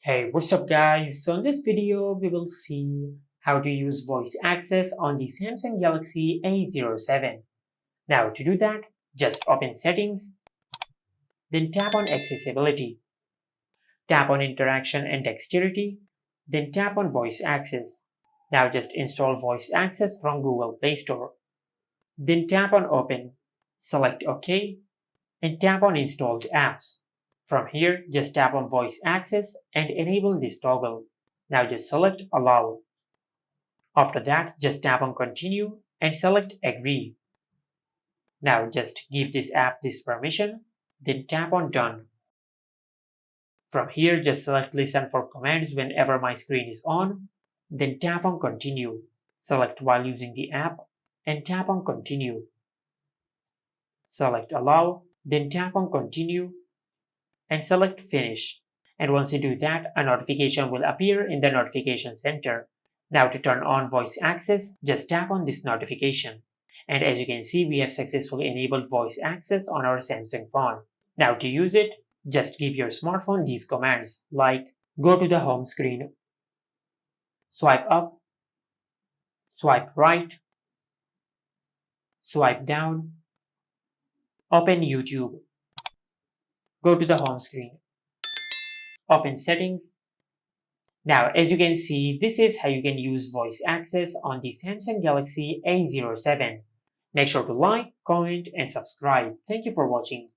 Hey, what's up guys? So in this video, we will see how to use voice access on the Samsung Galaxy A07. Now to do that, just open settings, then tap on accessibility, tap on interaction and dexterity, then tap on voice access. Now just install voice access from Google Play Store. Then tap on open, select OK, and tap on installed apps. From here, just tap on voice access and enable this toggle. Now just select allow. After that, just tap on continue and select agree. Now just give this app this permission, then tap on done. From here, just select listen for commands whenever my screen is on, then tap on continue. Select while using the app and tap on continue. Select allow, then tap on continue and select finish. And once you do that, a notification will appear in the notification center. Now to turn on voice access, just tap on this notification. And as you can see, we have successfully enabled voice access on our Samsung phone. Now to use it, just give your smartphone these commands like go to the home screen, swipe up, swipe right, swipe down, open YouTube, go to the home screen, open settings. Now, as you can see, this is how you can use voice access on the Samsung Galaxy A07. Make sure to like, comment, and subscribe. Thank you for watching.